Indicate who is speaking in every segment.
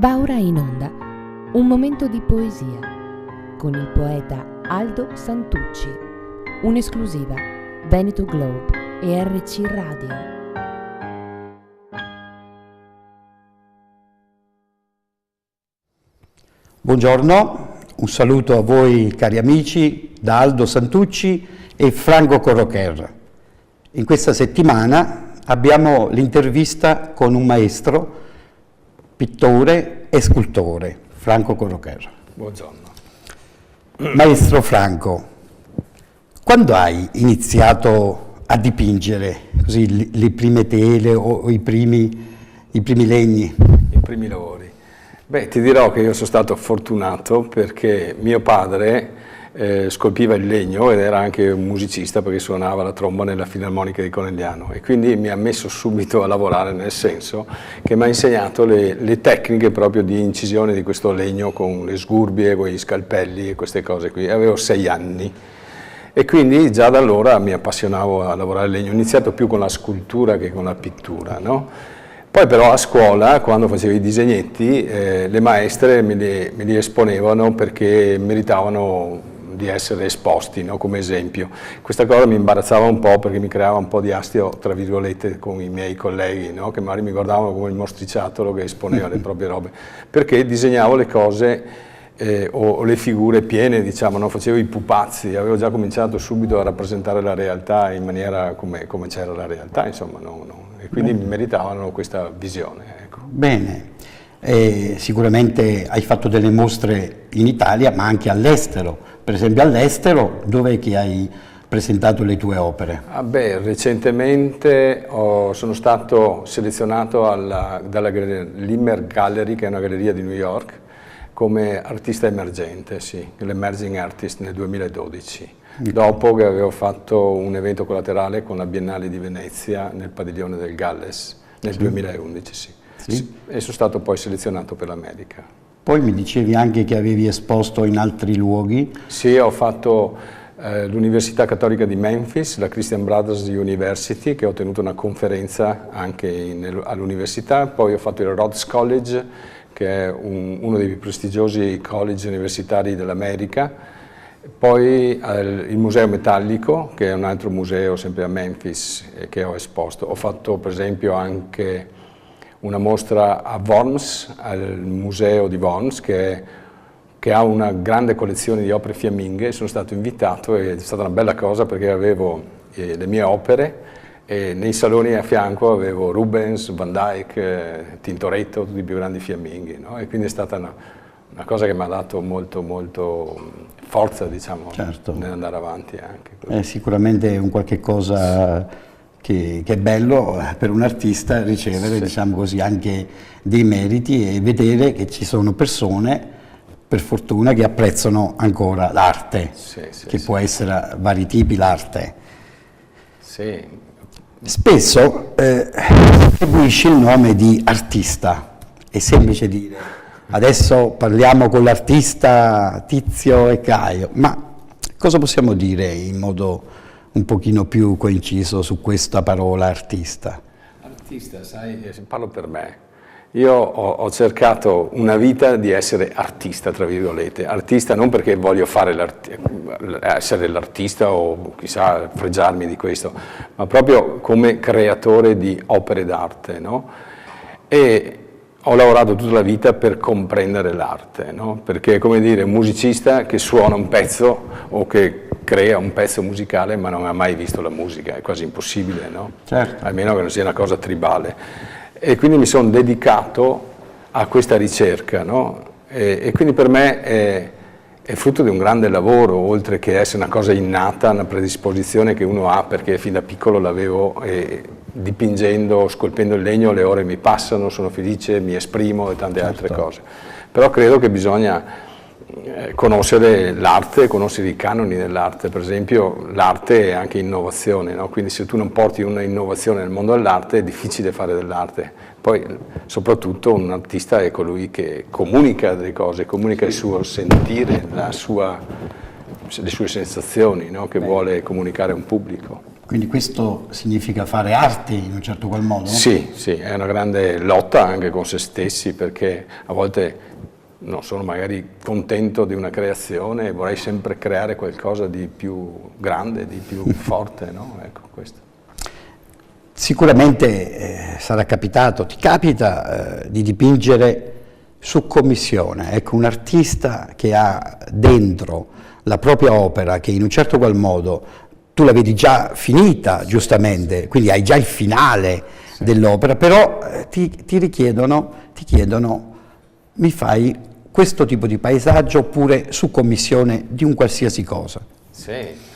Speaker 1: Va ora in onda un momento di poesia con il poeta Aldo Santucci, un'esclusiva Veneto Globe e RC Radio.
Speaker 2: Buongiorno, un saluto a voi cari amici da Aldo Santucci e Franco Corrocher. In questa settimana abbiamo l'intervista con un maestro, pittore e scultore, Franco Corrocher.
Speaker 3: Buongiorno.
Speaker 2: Maestro Franco, quando hai iniziato a dipingere così le prime tele o i primi legni?
Speaker 3: I primi lavori. Beh, ti dirò che io sono stato fortunato perché mio padre scolpiva il legno ed era anche un musicista perché suonava la tromba nella Filarmonica di Conegliano e quindi mi ha messo subito a lavorare, nel senso che mi ha insegnato le tecniche proprio di incisione di questo legno con le sgurbie, con gli scalpelli e queste cose qui. Avevo 6 anni e quindi già da allora mi appassionavo a lavorare il legno. Ho iniziato più con la scultura che con la pittura, no? Poi però a scuola, quando facevo i disegnetti, le maestre me li esponevano perché meritavano di essere esposti, no? Come esempio. Questa cosa mi imbarazzava un po' perché mi creava un po' di astio, tra virgolette, con i miei colleghi, no? Che magari mi guardavano come il mostriciattolo che esponeva le proprie robe, perché disegnavo le cose o le figure piene, diciamo, no? Facevo i pupazzi, avevo già cominciato subito a rappresentare la realtà in maniera come c'era la realtà, insomma, no. E quindi mi meritavano questa visione. Ecco.
Speaker 2: Bene, sicuramente hai fatto delle mostre in Italia ma anche all'estero, per esempio all'estero dove è che hai presentato le tue opere?
Speaker 3: Recentemente sono stato selezionato dalla Limmer Gallery, che è una galleria di New York, come artista emergente, sì, l'Emerging Artist nel 2012. Dopo che avevo fatto un evento collaterale con la Biennale di Venezia nel padiglione del Galles nel 2011, sì. Sì. E sono stato poi selezionato per l'America.
Speaker 2: Poi mi dicevi anche che avevi esposto in altri luoghi?
Speaker 3: Sì, ho fatto l'Università Cattolica di Memphis, la Christian Brothers University, che ho tenuto una conferenza anche all'università, poi ho fatto il Rhodes College, che è uno dei più prestigiosi college universitari dell'America, poi il Museo Metallico, che è un altro museo sempre a Memphis che ho esposto. Ho fatto per esempio anche una mostra a Worms, al museo di Worms, che ha una grande collezione di opere fiamminghe. Sono stato invitato e è stata una bella cosa perché avevo le mie opere e nei saloni a fianco avevo Rubens, Van Dyck, Tintoretto, tutti i più grandi fiamminghi, no? E quindi è stata una cosa che mi ha dato molto forza, diciamo, certo, nell'andare avanti anche.
Speaker 2: È sicuramente un qualche cosa che è bello per un artista ricevere, sì, diciamo così, anche dei meriti e vedere che ci sono persone, per fortuna, che apprezzano ancora l'arte, sì, che può essere a vari tipi l'arte.
Speaker 3: Sì.
Speaker 2: Spesso attribuisci il nome di artista, è semplice dire adesso parliamo con l'artista Tizio e Caio, ma cosa possiamo dire in modo un pochino più coinciso su questa parola artista?
Speaker 3: Artista, sai, parlo per me. Io ho cercato una vita di essere artista, tra virgolette. Artista non perché voglio essere l'artista o chissà fregiarmi di questo, ma proprio come creatore di opere d'arte, no? E ho lavorato tutta la vita per comprendere l'arte, no? Perché è come dire un musicista che suona un pezzo o che crea un pezzo musicale ma non ha mai visto la musica, è quasi impossibile, no?
Speaker 2: Certo.
Speaker 3: Almeno che non sia una cosa tribale. E quindi mi sono dedicato a questa ricerca, no? E quindi per me è frutto di un grande lavoro, oltre che essere una cosa innata, una predisposizione che uno ha, perché fin da piccolo l'avevo, dipingendo, scolpendo il legno, le ore mi passano, sono felice, mi esprimo e tante altre cose. Però credo che bisogna conoscere l'arte, conoscere i canoni dell'arte. Per esempio l'arte è anche innovazione, no? Quindi se tu non porti una innovazione nel mondo dell'arte è difficile fare dell'arte. Poi soprattutto un artista è colui che comunica delle cose, comunica il suo sentire, le sue sensazioni, no? Che vuole comunicare a un pubblico.
Speaker 2: Quindi questo significa fare arte in un certo qual modo?
Speaker 3: Sì, sì, è una grande lotta anche con se stessi, perché a volte non sono magari contento di una creazione e vorrei sempre creare qualcosa di più grande, di più forte, no? Ecco, questo.
Speaker 2: Sicuramente sarà capitato, ti capita di dipingere su commissione, ecco, un artista che ha dentro la propria opera, che in un certo qual modo tu la vedi già finita, giustamente, quindi hai già il finale dell'opera, però ti chiedono, mi fai questo tipo di paesaggio oppure su commissione di un qualsiasi cosa?
Speaker 3: Sì.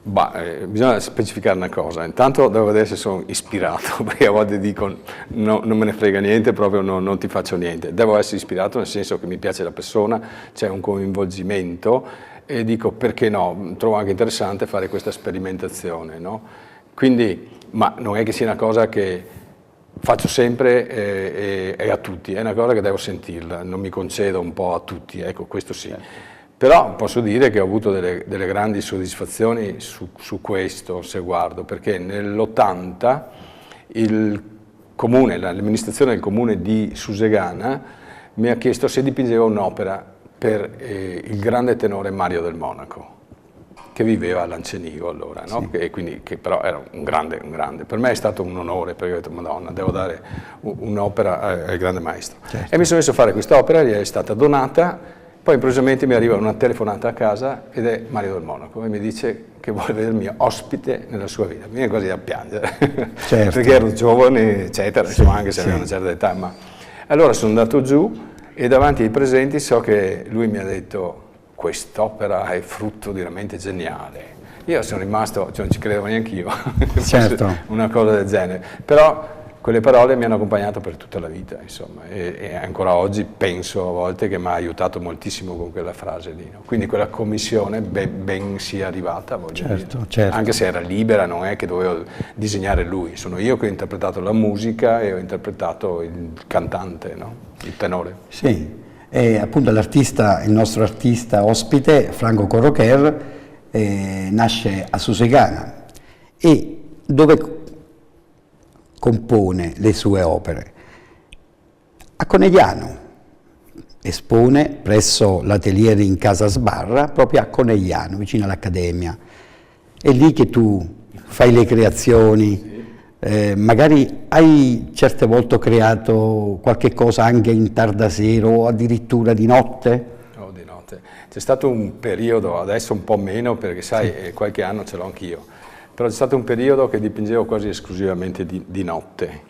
Speaker 3: Bisogna specificare una cosa, intanto devo vedere se sono ispirato, perché a volte dico no, non me ne frega niente, proprio non ti faccio niente. Devo essere ispirato nel senso che mi piace la persona, c'è un coinvolgimento e dico perché no, trovo anche interessante fare questa sperimentazione, no? Quindi, ma non è che sia una cosa che faccio sempre e a tutti, è una cosa che devo sentirla, non mi concedo un po' a tutti, ecco, questo sì. Però posso dire che ho avuto delle grandi soddisfazioni su questo, se guardo, perché nell'80 l'amministrazione del comune di Susegana mi ha chiesto se dipingevo un'opera per il grande tenore Mario del Monaco, che viveva a Lancenigo allora, no?
Speaker 2: Sì.
Speaker 3: che però era un grande. Per me è stato un onore, perché ho detto, Madonna, devo dare un'opera al grande maestro.
Speaker 2: Certo.
Speaker 3: E mi sono messo a fare quest'opera, gli è stata donata, poi improvvisamente mi arriva una telefonata a casa ed è Mario del Monaco e mi dice che vuole vedermi ospite nella sua vita. Mi viene quasi a piangere,
Speaker 2: Certo.
Speaker 3: perché ero giovane, eccetera, insomma, anche se
Speaker 2: Sì.
Speaker 3: avevo una certa età. Ma allora sono andato giù e davanti ai presenti so che lui mi ha detto: quest'opera è frutto di una mente geniale. Io sono rimasto, cioè non ci credevo neanche io,
Speaker 2: Certo.
Speaker 3: una cosa del genere. Però quelle parole mi hanno accompagnato per tutta la vita, insomma, e ancora oggi penso a volte che mi ha aiutato moltissimo con quella frase lì, no? Quindi quella commissione ben sia arrivata, voglio dire.
Speaker 2: Certo.
Speaker 3: Anche se era libera, non è che dovevo disegnare lui, sono io che ho interpretato la musica e ho interpretato il cantante, no? Il tenore.
Speaker 2: Sì, e appunto l'artista, il nostro artista ospite, Franco Corrocher, nasce a Susegana e dove compone le sue opere? A Conegliano, espone presso l'atelier in Casa Sbarra, proprio a Conegliano, vicino all'Accademia. È lì che tu fai le creazioni, magari hai certe volte creato qualche cosa anche in tardasera o addirittura di notte?
Speaker 3: No, di notte. C'è stato un periodo, adesso un po' meno perché sai, qualche anno ce l'ho anch'io, però c'è stato un periodo che dipingevo quasi esclusivamente di notte.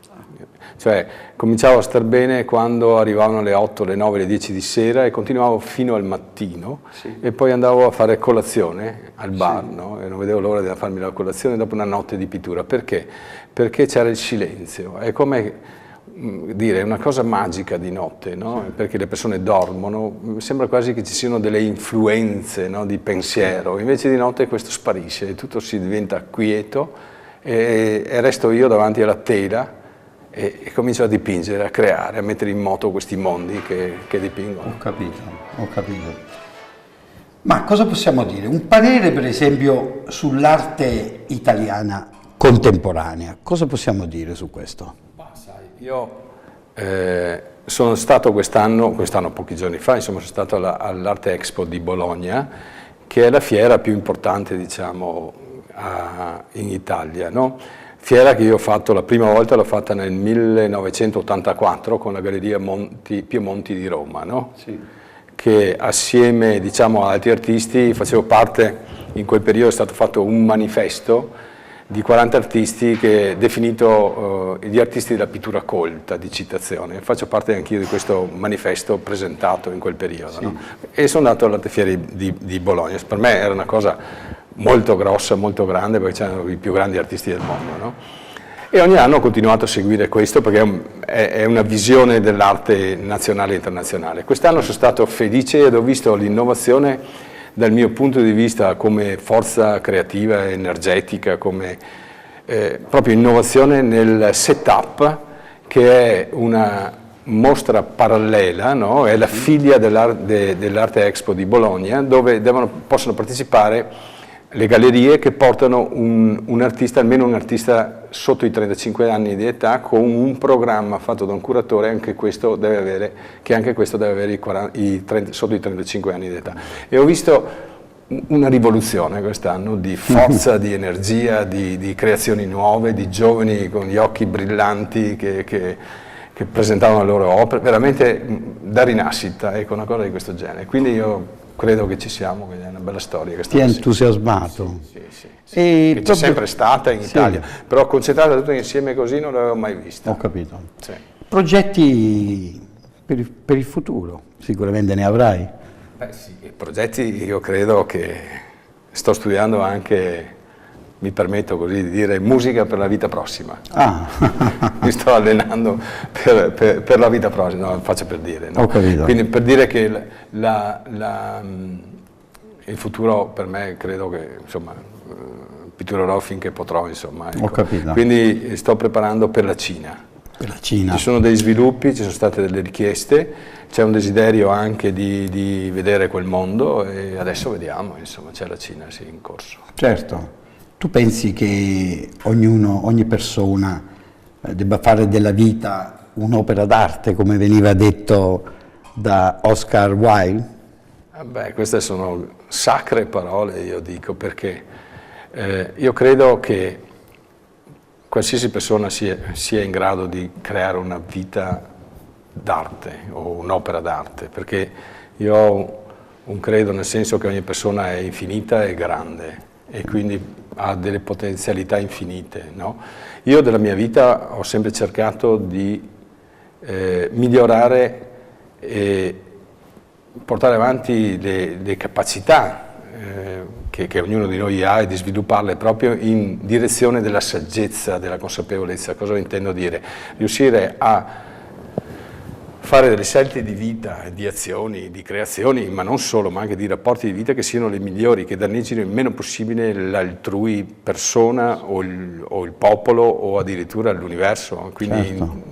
Speaker 3: Cioè cominciavo a star bene quando arrivavano le 8, le 9, le 10 di sera e continuavo fino al mattino e poi andavo a fare colazione al bar, no? E non vedevo l'ora di farmi la colazione dopo una notte di pittura. Perché? Perché c'era il silenzio, è come dire, è una cosa magica di notte, no? Perché le persone dormono, sembra quasi che ci siano delle influenze, no? Di pensiero, invece di notte questo sparisce e tutto si diventa quieto e resto io davanti alla tela e comincio a dipingere, a creare, a mettere in moto questi mondi che dipingono.
Speaker 2: Ho capito. Ma cosa possiamo dire? Un parere per esempio sull'arte italiana contemporanea, cosa possiamo dire su questo?
Speaker 3: Io sono stato quest'anno, pochi giorni fa, insomma, sono stato all'Arte Expo di Bologna, che è la fiera più importante, diciamo, in Italia, no? Fiera che io ho fatto la prima volta, l'ho fatta nel 1984 con la Galleria Piemonti di Roma, no? Sì. Che assieme, diciamo, a altri artisti facevo parte, in quel periodo è stato fatto un manifesto di 40 artisti che è definito gli artisti della pittura colta, di citazione. Faccio parte anch'io di questo manifesto presentato in quel periodo. Sì. No? E sono andato all'Arte Fiera di Bologna. Per me era una cosa molto grossa, molto grande, perché c'erano i più grandi artisti del mondo. No? E ogni anno ho continuato a seguire questo perché è una visione dell'arte nazionale e internazionale. Quest'anno sono stato felice ed ho visto l'innovazione dal mio punto di vista come forza creativa e energetica, come proprio innovazione nel setup, che è una mostra parallela, no? È la figlia dell'Arte Expo di Bologna, dove possono partecipare le gallerie che portano un artista, almeno un artista sotto i 35 anni di età, con un programma fatto da un curatore, che anche questo deve avere sotto i 35 anni di età. E ho visto una rivoluzione quest'anno di forza, di energia, di creazioni nuove, di giovani con gli occhi brillanti che presentavano le loro opere, veramente da rinascita, ecco, una cosa di questo genere. Quindi io credo che ci siamo, quindi è una bella storia.
Speaker 2: Ti è entusiasmato?
Speaker 3: Sì.
Speaker 2: E
Speaker 3: che c'è sempre stata in Italia,
Speaker 2: sì.
Speaker 3: però concentrata tutte insieme così non l'avevo mai vista.
Speaker 2: Ho capito.
Speaker 3: Sì.
Speaker 2: Progetti per il futuro, sicuramente ne avrai?
Speaker 3: Beh sì, progetti io credo che sto studiando anche, mi permetto così di dire, musica per la vita prossima.
Speaker 2: Ah.
Speaker 3: Mi sto allenando per la vita prossima, no, faccio per dire. No?
Speaker 2: Ho capito.
Speaker 3: Quindi per dire che il futuro per me credo che, insomma, pitturerò finché potrò, insomma. Ecco.
Speaker 2: Ho capito.
Speaker 3: Quindi sto preparando per la Cina.
Speaker 2: Per la Cina.
Speaker 3: Ci sono dei sviluppi, ci sono state delle richieste, c'è un desiderio anche di vedere quel mondo e adesso vediamo, insomma, c'è la Cina sì, in corso.
Speaker 2: Certo. Tu pensi che ogni persona debba fare della vita un'opera d'arte, come veniva detto da Oscar Wilde?
Speaker 3: Beh, queste sono sacre parole, io dico, perché io credo che qualsiasi persona sia in grado di creare una vita d'arte o un'opera d'arte, perché io ho un credo nel senso che ogni persona è infinita e grande e quindi ha delle potenzialità infinite. No? Io della mia vita ho sempre cercato di migliorare e portare avanti le capacità che ognuno di noi ha e di svilupparle proprio in direzione della saggezza, della consapevolezza. Cosa intendo dire? Riuscire a fare delle scelte di vita, di azioni, di creazioni, ma non solo, ma anche di rapporti di vita che siano le migliori, che danneggino il meno possibile l'altrui persona o il popolo o addirittura l'universo. Quindi
Speaker 2: certo.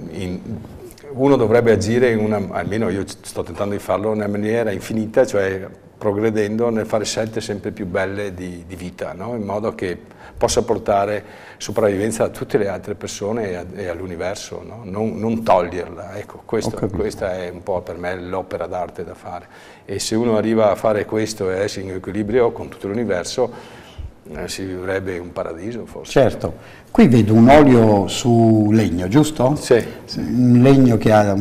Speaker 3: Uno dovrebbe agire, almeno io sto tentando di farlo, in una maniera infinita, cioè progredendo nel fare scelte sempre più belle di vita, no? In modo che possa portare sopravvivenza a tutte le altre persone e all'universo, no? Non toglierla. Ecco, questa è un po' per me l'opera d'arte da fare. E se uno arriva a fare questo e essere in equilibrio con tutto l'universo, si vivrebbe un paradiso forse.
Speaker 2: Certo. Qui vedo un olio su legno, giusto?
Speaker 3: Sì.
Speaker 2: Un legno che ha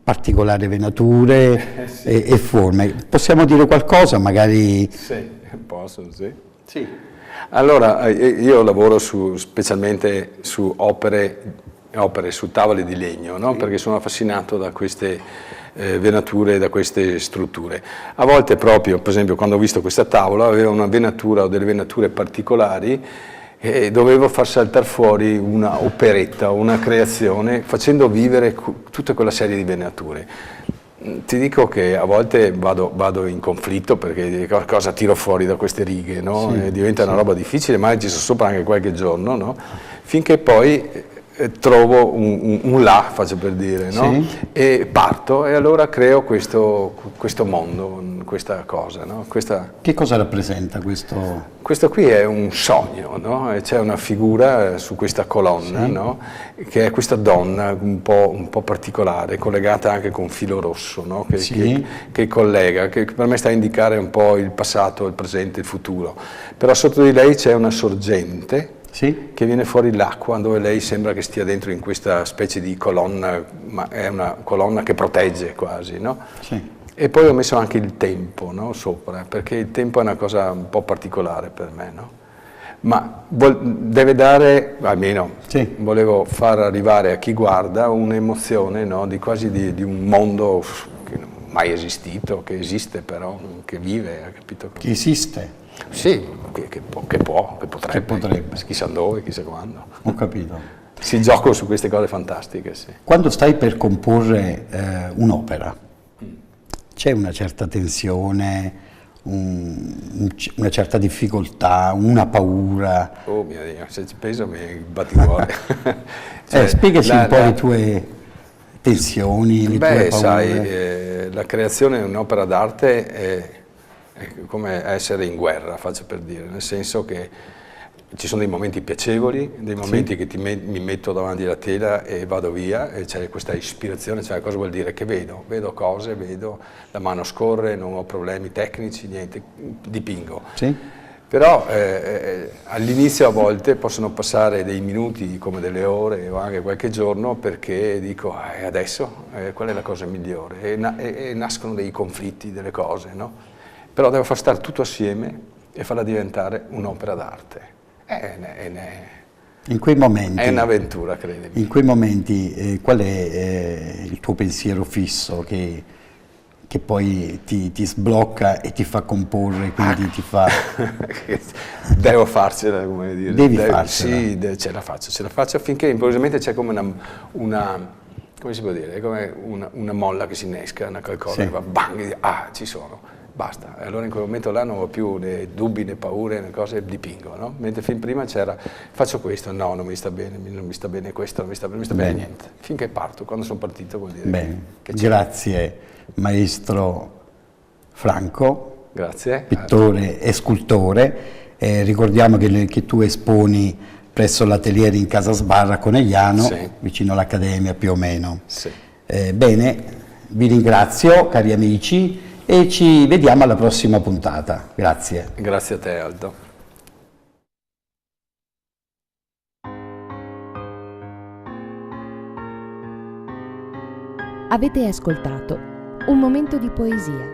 Speaker 2: particolari venature e forme. Possiamo dire qualcosa, magari?
Speaker 3: Sì, posso, sì. Sì. Allora, io lavoro specialmente su opere su tavole di legno, no? Perché sono affascinato da queste venature, da queste strutture. A volte proprio, per esempio, quando ho visto questa tavola, aveva una venatura o delle venature particolari e dovevo far saltare fuori una operetta, una creazione, facendo vivere tutta quella serie di venature. Ti dico che a volte vado in conflitto perché cosa tiro fuori da queste righe, no?
Speaker 2: Sì,
Speaker 3: diventa una roba difficile, ma ci sono sopra anche qualche giorno, no? Finché poi trovo un là, faccio per dire, no?
Speaker 2: Sì.
Speaker 3: E parto e allora creo questo mondo, questa cosa, no?
Speaker 2: Che cosa rappresenta questo?
Speaker 3: Questo qui è un sogno, no? C'è una figura su questa colonna,
Speaker 2: sì.
Speaker 3: No? Che è questa donna un po' particolare, collegata anche con un filo rosso, no? Che collega, che per me sta a indicare un po' il passato, il presente, il futuro. Però sotto di lei c'è una sorgente,
Speaker 2: sì.
Speaker 3: Che viene fuori l'acqua dove lei sembra che stia dentro in questa specie di colonna, ma è una colonna che protegge quasi, no?
Speaker 2: Sì.
Speaker 3: E poi ho messo anche il tempo, no? Sopra, perché il tempo è una cosa un po' particolare per me, no? Ma deve dare, almeno
Speaker 2: sì.
Speaker 3: Volevo far arrivare a chi guarda un'emozione, no? Quasi di un mondo che non è mai esistito, che esiste però, che vive, capito?
Speaker 2: Che esiste.
Speaker 3: Sì, che potrebbe, chissà dove, chissà quando.
Speaker 2: Ho capito.
Speaker 3: Si gioca su queste cose fantastiche, sì.
Speaker 2: Quando stai per comporre un'opera, c'è una certa tensione, una certa difficoltà, una paura?
Speaker 3: Oh mio Dio, se ci penso mi batti il cuore.
Speaker 2: Spiegaci un po' le tue tensioni, le tue paure.
Speaker 3: Sai, la creazione di un'opera d'arte è come essere in guerra, faccio per dire, nel senso che ci sono dei momenti piacevoli, dei momenti che mi metto davanti alla tela e vado via, e c'è questa ispirazione, cioè cosa vuol dire? Che vedo cose, vedo, la mano scorre, non ho problemi tecnici, niente, dipingo.
Speaker 2: Sì.
Speaker 3: Però all'inizio a volte possono passare dei minuti come delle ore o anche qualche giorno, perché dico adesso qual è la cosa migliore, e nascono dei conflitti, delle cose, no? Però devo far stare tutto assieme e farla diventare un'opera d'arte.
Speaker 2: In quei momenti,
Speaker 3: è un'avventura, credimi.
Speaker 2: in quei momenti qual è il tuo pensiero fisso che poi ti sblocca e ti fa comporre, quindi ti fa...
Speaker 3: Devo farcela, come dire.
Speaker 2: Devi farcela.
Speaker 3: Sì, ce la faccio affinché improvvisamente c'è come come si può dire, è come una molla che si innesca, una qualcosa
Speaker 2: Sì.
Speaker 3: che va bang, e ci sono. Basta, e allora in quel momento là non ho più né dubbi né paure né cose, dipingo, no? Mentre fin prima c'era, faccio questo, no, non mi sta bene, non mi sta bene questo, non mi sta bene niente. Finché parto, quando sono partito vuol dire
Speaker 2: Bene,
Speaker 3: che c'è.
Speaker 2: grazie maestro Franco,
Speaker 3: Grazie.
Speaker 2: pittore e scultore. Ricordiamo che tu esponi presso l'atelier in Casa Sbarra a Conegliano,
Speaker 3: Sì.
Speaker 2: vicino all'Accademia più o meno.
Speaker 3: Sì.
Speaker 2: Bene, vi ringrazio cari amici e ci vediamo alla prossima puntata. Grazie.
Speaker 3: Grazie a te, Aldo.
Speaker 1: Avete ascoltato Un momento di poesia,